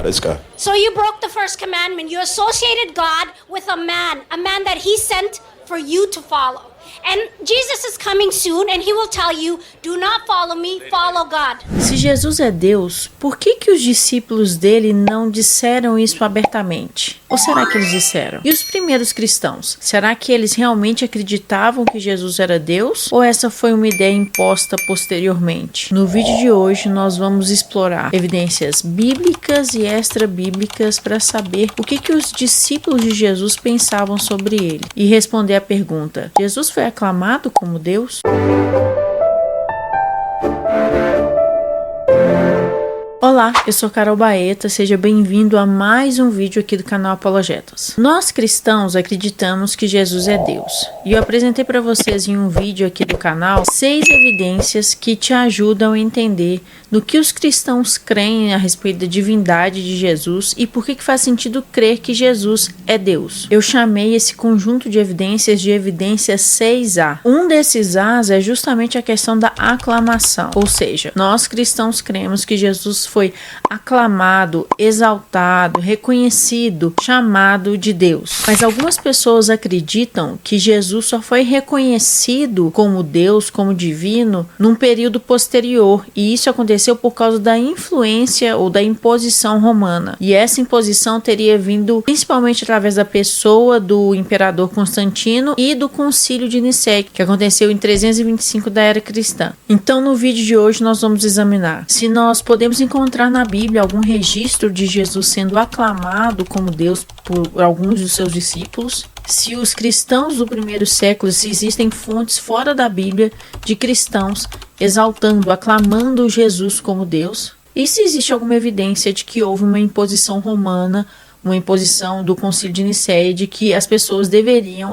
Praise God. So you broke the first commandment. You associated God with a man that he sent for you to follow. And Jesus is coming soon and he will tell you, do not follow me, follow God. Se Jesus é Deus, por que os discípulos dele não disseram isso abertamente? Ou será que eles disseram? E os primeiros cristãos? Será que eles realmente acreditavam que Jesus era Deus? Ou essa foi uma ideia imposta posteriormente? No vídeo de hoje nós vamos explorar evidências bíblicas e extra-bíblicas para saber o que os discípulos de Jesus pensavam sobre ele e responder a pergunta: Jesus foi aclamado como Deus? Olá, eu sou Carol Baeta, seja bem-vindo a mais um vídeo aqui do canal Apologetas. Nós cristãos acreditamos que Jesus é Deus, e eu apresentei para vocês em um vídeo aqui do canal 6 evidências que te ajudam a entender no que os cristãos creem a respeito da divindade de Jesus e por que faz sentido crer que Jesus é Deus. Eu chamei esse conjunto de evidências de evidência 6A. Um desses A's é justamente a questão da aclamação, ou seja, nós cristãos cremos que Jesus foi aclamado, exaltado, reconhecido, chamado de Deus. Mas algumas pessoas acreditam que Jesus só foi reconhecido como Deus, como divino, num período posterior, e isso aconteceu por causa da influência ou da imposição romana. E essa imposição teria vindo principalmente através da pessoa do imperador Constantino e do Concílio de Nicéia, que aconteceu em 325 da era cristã. Então, no vídeo de hoje nós vamos examinar se nós podemos encontrar na Bíblia algum registro de Jesus sendo aclamado como Deus por alguns dos seus discípulos, se os cristãos do primeiro século, se existem fontes fora da Bíblia de cristãos exaltando, aclamando Jesus como Deus, e se existe alguma evidência de que houve uma imposição romana, uma imposição do Concílio de Nicéia de que as pessoas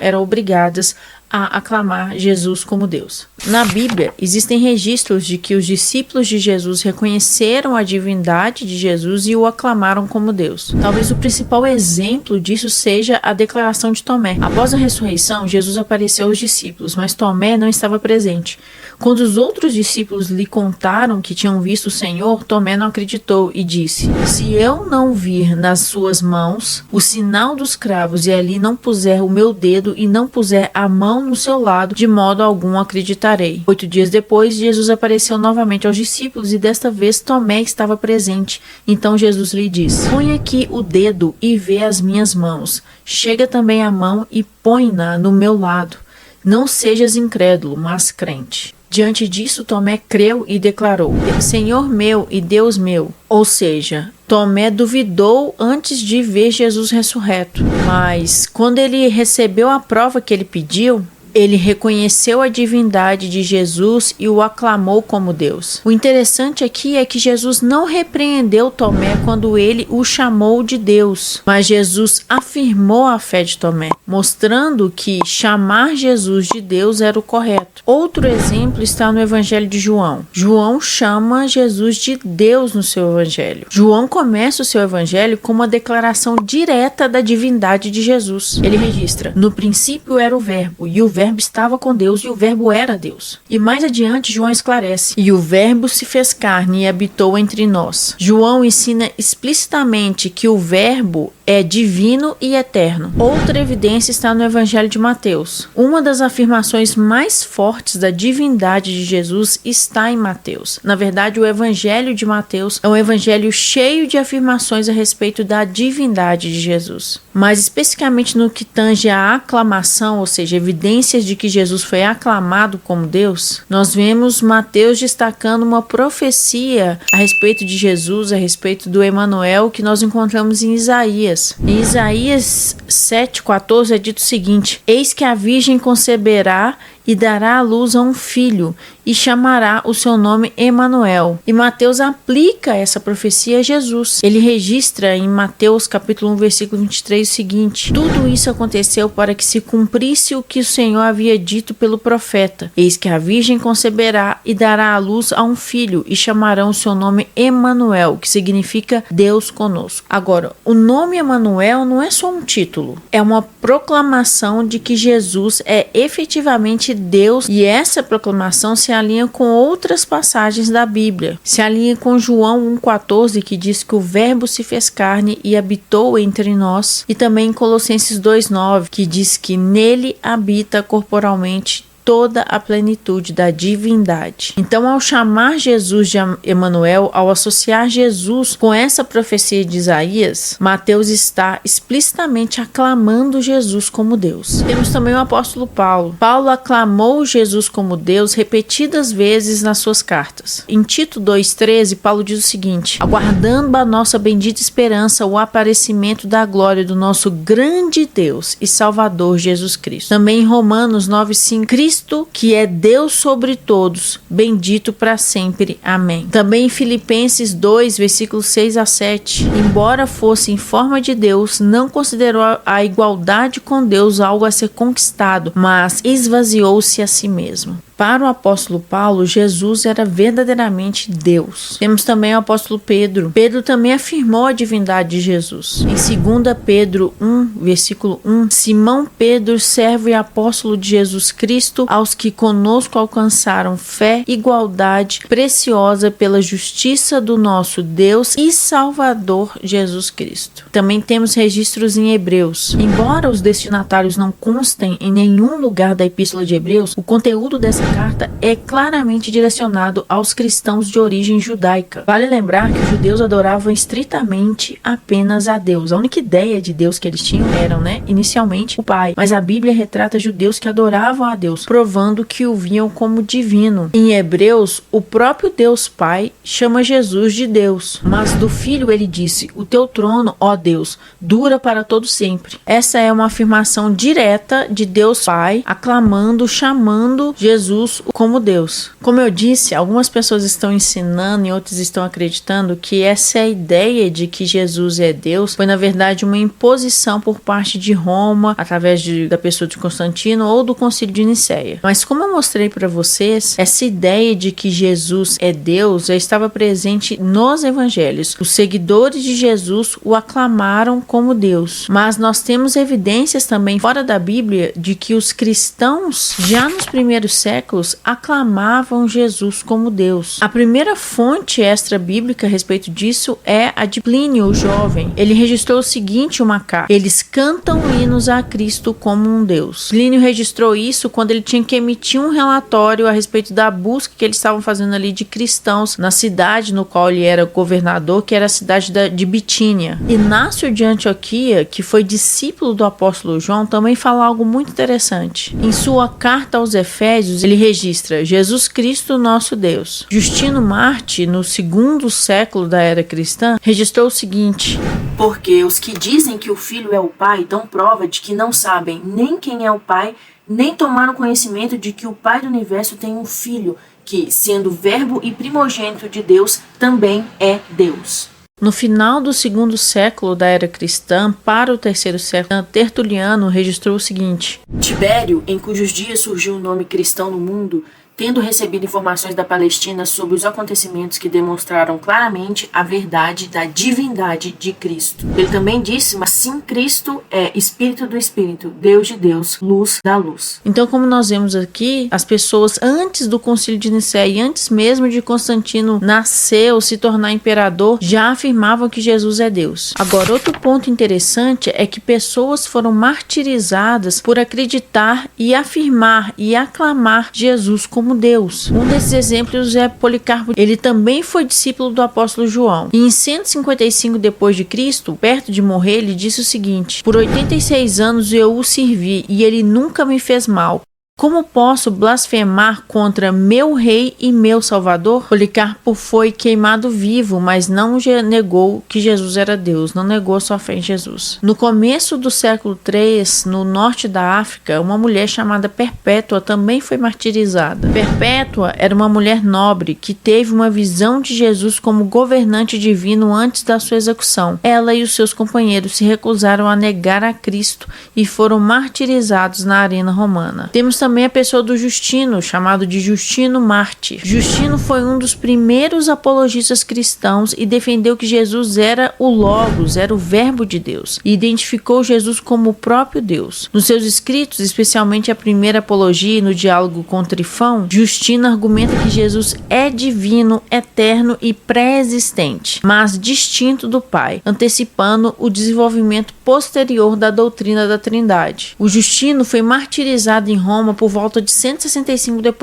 eram obrigadas a aclamar Jesus como Deus. Na Bíblia, existem registros de que os discípulos de Jesus reconheceram a divindade de Jesus e o aclamaram como Deus. Talvez o principal exemplo disso seja a declaração de Tomé. Após a ressurreição, Jesus apareceu aos discípulos, mas Tomé não estava presente. Quando os outros discípulos lhe contaram que tinham visto o Senhor, Tomé não acreditou e disse: se eu não vir nas suas mãos o sinal dos cravos e ali não puser o meu dedo e não puser a mão no seu lado, de modo algum acreditarei. 8 dias depois, Jesus apareceu novamente aos discípulos e desta vez Tomé estava presente. Então Jesus lhe disse: põe aqui o dedo e vê as minhas mãos. Chega também a mão e põe-na no meu lado. Não sejas incrédulo, mas crente. Diante disso, Tomé creu e declarou: Senhor meu e Deus meu. Ou seja, Tomé duvidou antes de ver Jesus ressurreto. Mas quando ele recebeu a prova que ele pediu, ele reconheceu a divindade de Jesus e o aclamou como Deus. O interessante aqui é que Jesus não repreendeu Tomé quando ele o chamou de Deus, mas Jesus afirmou a fé de Tomé, mostrando que chamar Jesus de Deus era o correto. Outro exemplo está no Evangelho de João. João chama Jesus de Deus no seu Evangelho. João começa o seu Evangelho com uma declaração direta da divindade de Jesus. Ele registra: no princípio era o Verbo, e o Verbo estava com Deus e o Verbo era Deus. E mais adiante João esclarece: e o Verbo se fez carne e habitou entre nós. João ensina explicitamente que o Verbo é divino e eterno. Outra evidência está no Evangelho de Mateus. Uma das afirmações mais fortes da divindade de Jesus está em Mateus. Na verdade, o Evangelho de Mateus é um evangelho cheio de afirmações a respeito da divindade de Jesus. Mas especificamente no que tange à aclamação, ou seja, evidências de que Jesus foi aclamado como Deus, nós vemos Mateus destacando uma profecia a respeito de Jesus, a respeito do Emanuel, que nós encontramos em Isaías. Em Isaías 7,14 é dito o seguinte: eis que a virgem conceberá e dará à luz a um filho, e chamará o seu nome Emanuel. E Mateus aplica essa profecia a Jesus. Ele registra em Mateus capítulo 1, versículo 23 o seguinte: tudo isso aconteceu para que se cumprisse o que o Senhor havia dito pelo profeta: eis que a virgem conceberá e dará à luz a um filho, e chamarão o seu nome Emanuel, que significa Deus conosco. Agora, o nome Emanuel não é só um título, é uma proclamação de que Jesus é efetivamente Deus, e essa proclamação se alinha com outras passagens da Bíblia. Se alinha com João 1,14, que diz que o Verbo se fez carne e habitou entre nós, e também em Colossenses 2,9, que diz que nele habita corporalmente toda a plenitude da divindade. Então, ao chamar Jesus de Emanuel, ao associar Jesus com essa profecia de Isaías, Mateus está explicitamente aclamando Jesus como Deus. Temos também o apóstolo Paulo. Paulo aclamou Jesus como Deus repetidas vezes nas suas cartas. Em Tito 2,13, Paulo diz o seguinte: aguardando a nossa bendita esperança, o aparecimento da glória do nosso grande Deus e Salvador Jesus Cristo. Também em Romanos 9,5, Cristo, que é Deus sobre todos, bendito para sempre. Amém. Também em Filipenses 2, versículos 6 a 7, embora fosse em forma de Deus, não considerou a igualdade com Deus algo a ser conquistado, mas esvaziou-se a si mesmo. Para o apóstolo Paulo, Jesus era verdadeiramente Deus. Temos também o apóstolo Pedro. Pedro também afirmou a divindade de Jesus. Em 2 Pedro 1, versículo 1, Simão Pedro, servo e apóstolo de Jesus Cristo, aos que conosco alcançaram fé, igualdade preciosa pela justiça do nosso Deus e Salvador Jesus Cristo. Também temos registros em Hebreus. Embora os destinatários não constem em nenhum lugar da Epístola de Hebreus, o conteúdo dessa carta é claramente direcionado aos cristãos de origem judaica. Vale lembrar que os judeus adoravam estritamente apenas a Deus. A única ideia de Deus que eles tinham eram, inicialmente o Pai. Mas a Bíblia retrata judeus que adoravam a Deus, provando que o viam como divino. Em Hebreus, o próprio Deus Pai chama Jesus de Deus. Mas do Filho ele disse: o teu trono, ó Deus, dura para todo sempre. Essa é uma afirmação direta de Deus Pai, aclamando, chamando Jesus como Deus. Como eu disse, algumas pessoas estão ensinando e outras estão acreditando que essa ideia de que Jesus é Deus foi na verdade uma imposição por parte de Roma, através da pessoa de Constantino ou do Concílio de Nicéia. Mas como eu mostrei para vocês, essa ideia de que Jesus é Deus já estava presente nos evangelhos. Os seguidores de Jesus o aclamaram como Deus. Mas nós temos evidências também fora da Bíblia de que os cristãos, já nos primeiros séculos, aclamavam Jesus como Deus. A primeira fonte extra-bíblica a respeito disso é a de Plínio, o jovem. Ele registrou o seguinte, uma carta: eles cantam hinos a Cristo como um Deus. Plínio registrou isso quando ele tinha que emitir um relatório a respeito da busca que eles estavam fazendo ali de cristãos na cidade no qual ele era governador, que era a cidade de Bitínia. Inácio de Antioquia, que foi discípulo do apóstolo João, também fala algo muito interessante. Em sua carta aos Efésios, ele registra Jesus Cristo, nosso Deus. Justino Marte, no 2º século da era cristã, registrou o seguinte: porque os que dizem que o Filho é o Pai dão prova de que não sabem nem quem é o Pai, nem tomaram conhecimento de que o Pai do Universo tem um Filho, que, sendo Verbo e primogênito de Deus, também é Deus. No final do 2º século da era cristã para o 3º século, Tertuliano registrou o seguinte: Tibério, em cujos dias surgiu o nome cristão no mundo, tendo recebido informações da Palestina sobre os acontecimentos que demonstraram claramente a verdade da divindade de Cristo. Ele também disse: mas sim, Cristo é Espírito do Espírito, Deus de Deus, luz da luz. Então, como nós vemos aqui, as pessoas antes do Concílio de Nicéia e antes mesmo de Constantino nascer ou se tornar imperador, já afirmavam que Jesus é Deus. Agora, outro ponto interessante é que pessoas foram martirizadas por acreditar e afirmar e aclamar Jesus como Deus. Um desses exemplos é Policarpo. Ele também foi discípulo do apóstolo João. E em 155 depois de Cristo, perto de morrer, ele disse o seguinte: por 86 anos eu o servi e ele nunca me fez mal. Como posso blasfemar contra meu rei e meu salvador? Policarpo foi queimado vivo, mas não negou que Jesus era Deus, não negou sua fé em Jesus. No começo do século III, no norte da África, uma mulher chamada Perpétua também foi martirizada. Perpétua era uma mulher nobre que teve uma visão de Jesus como governante divino antes da sua execução. Ela e os seus companheiros se recusaram a negar a Cristo e foram martirizados na arena romana. Temos também a pessoa do Justino, chamado de Justino Mártir. Justino foi um dos primeiros apologistas cristãos e defendeu que Jesus era o Logos, era o Verbo de Deus, e identificou Jesus como o próprio Deus. Nos seus escritos, especialmente a primeira apologia e no diálogo com Trifão, Justino argumenta que Jesus é divino, eterno e pré-existente, mas distinto do Pai, antecipando o desenvolvimento posterior da doutrina da Trindade. O Justino foi martirizado em Roma por volta de 165 d.C.,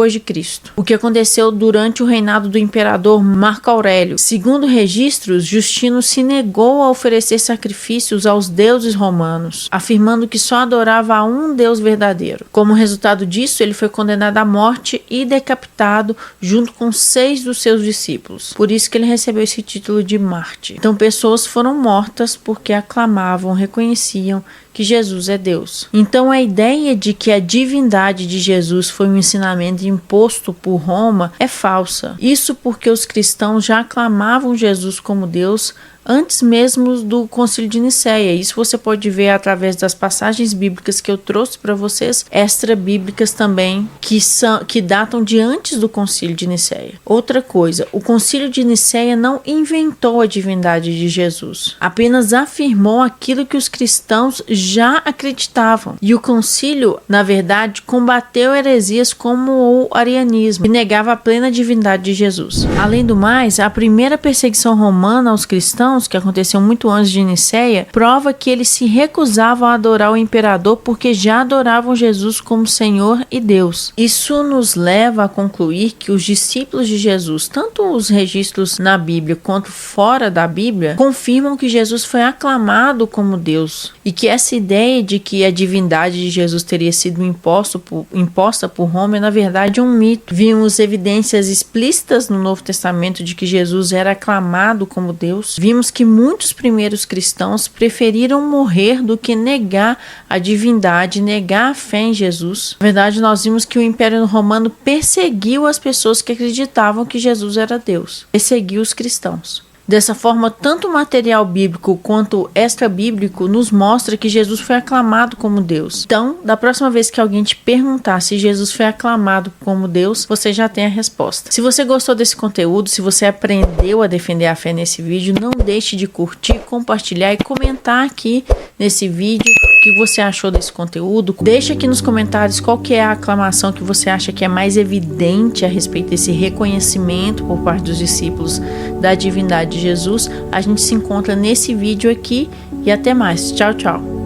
o que aconteceu durante o reinado do imperador Marco Aurélio. Segundo registros, Justino se negou a oferecer sacrifícios aos deuses romanos, afirmando que só adorava a um Deus verdadeiro. Como resultado disso, ele foi condenado à morte e decapitado junto com 6 dos seus discípulos. Por isso que ele recebeu esse título de mártir. Então, pessoas foram mortas porque aclamavam, reconheciam que Jesus é Deus. Então, a ideia de que a divindade de Jesus foi um ensinamento imposto por Roma é falsa. Isso porque os cristãos já aclamavam Jesus como Deus antes mesmo do Concílio de Nicéia. Isso você pode ver através das passagens bíblicas que eu trouxe para vocês, extra-bíblicas também, que datam de antes do Concílio de Nicéia. Outra coisa, o Concílio de Nicéia não inventou a divindade de Jesus, apenas afirmou aquilo que os cristãos já acreditavam. E o concílio, na verdade, combateu heresias como o arianismo, que negava a plena divindade de Jesus. Além do mais, a primeira perseguição romana aos cristãos, que aconteceu muito antes de Nicéia, prova que eles se recusavam a adorar o imperador porque já adoravam Jesus como Senhor e Deus. Isso nos leva a concluir que os discípulos de Jesus, tanto os registros na Bíblia quanto fora da Bíblia, confirmam que Jesus foi aclamado como Deus, e que essa ideia de que a divindade de Jesus teria sido imposta por Roma é na verdade um mito. Vimos evidências explícitas no Novo Testamento de que Jesus era aclamado como Deus. Vimos que muitos primeiros cristãos preferiram morrer do que negar a divindade, negar a fé em Jesus. Na verdade, nós vimos que o Império Romano perseguiu as pessoas que acreditavam que Jesus era Deus. Perseguiu os cristãos. Dessa forma, tanto o material bíblico quanto o extra-bíblico nos mostra que Jesus foi aclamado como Deus. Então, da próxima vez que alguém te perguntar se Jesus foi aclamado como Deus, você já tem a resposta. Se você gostou desse conteúdo, se você aprendeu a defender a fé nesse vídeo, não deixe de curtir, compartilhar e comentar aqui nesse vídeo o que você achou desse conteúdo. Deixa aqui nos comentários qual que é a aclamação que você acha que é mais evidente a respeito desse reconhecimento por parte dos discípulos da divindade de Jesus. A gente se encontra nesse vídeo aqui e até mais. Tchau, tchau.